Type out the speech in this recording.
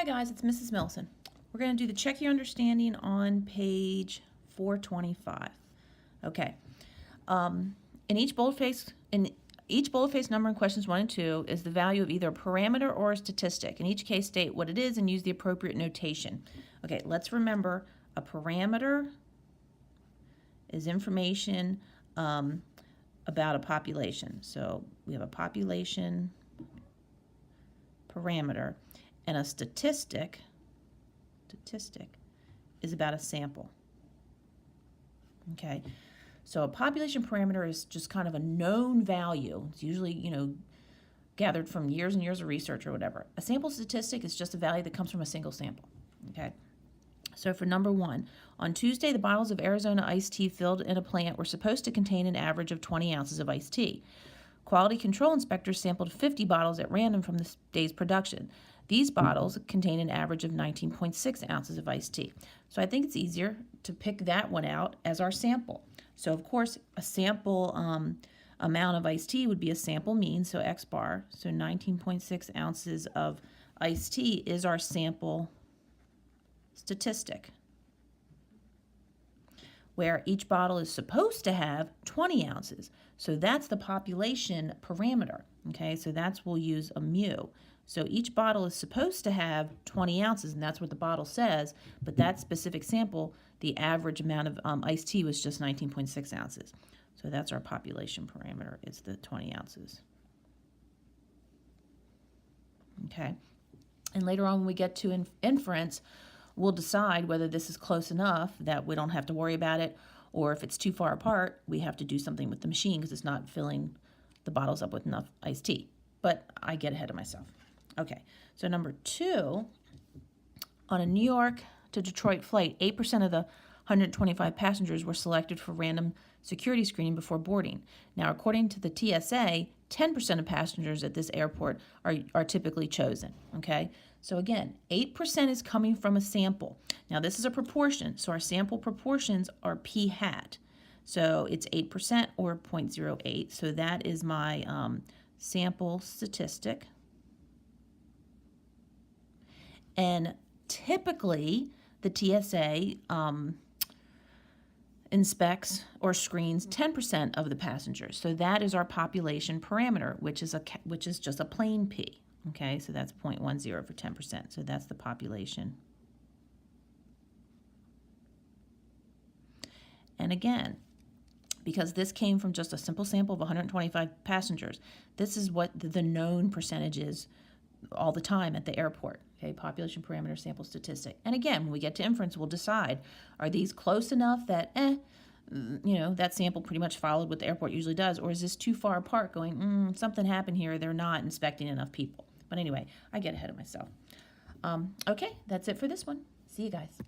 Hi guys, it's Mrs. Milson. We're going to do the check your understanding on page 425. Okay. In each boldface number in questions 1 and 2 is the value of either a parameter or a statistic. In each case, state what it is and use the appropriate notation. Okay, let's remember a parameter is information about a population. So we have a population parameter, and a statistic is about a sample. Okay, so a population parameter is just kind of a known value. It's usually, gathered from years and years of research or whatever. A sample statistic is just a value that comes from a single sample. Okay, so for number 1, on Tuesday, the bottles of Arizona iced tea filled in a plant were supposed to contain an average of 20 ounces of iced tea. Quality control inspectors sampled 50 bottles at random from the day's production. These bottles contain an average of 19.6 ounces of iced tea. So I think it's easier to pick that one out as our sample. So of course, a sample amount of iced tea would be a sample mean, so X bar. So 19.6 ounces of iced tea is our sample statistic, where each bottle is supposed to have 20 ounces. So that's the population parameter, okay? So we'll use a mu. So each bottle is supposed to have 20 ounces, and that's what the bottle says, but that specific sample, the average amount of iced tea was just 19.6 ounces. So that's our population parameter, it's the 20 ounces. Okay, and later on when we get to inference, we'll decide whether this is close enough that we don't have to worry about it, or if it's too far apart, we have to do something with the machine because it's not filling the bottles up with enough iced tea. But I get ahead of myself. Okay, so number 2, on a New York to Detroit flight, 8% of the 125 passengers were selected for random security screening before boarding. Now, according to the TSA, 10% of passengers at this airport are typically chosen, okay? So again, 8% is coming from a sample. Now, this is a proportion, so our sample proportions are p hat. So it's 8% or 0.08, so that is my sample statistic. And typically, the TSA inspects or screens 10% of the passengers. So that is our population parameter, which is just a plain P. Okay, so that's 0.10 for 10%. So that's the population. And again, because this came from just a simple sample of 125 passengers, this is what the known percentage is all the time at the airport. Okay, population parameter, sample statistic. And again, when we get to inference, we'll decide, are these close enough that, that sample pretty much followed what the airport usually does, or is this too far apart going, something happened here, they're not inspecting enough people. But anyway, I get ahead of myself. Okay, that's it for this one. See you guys.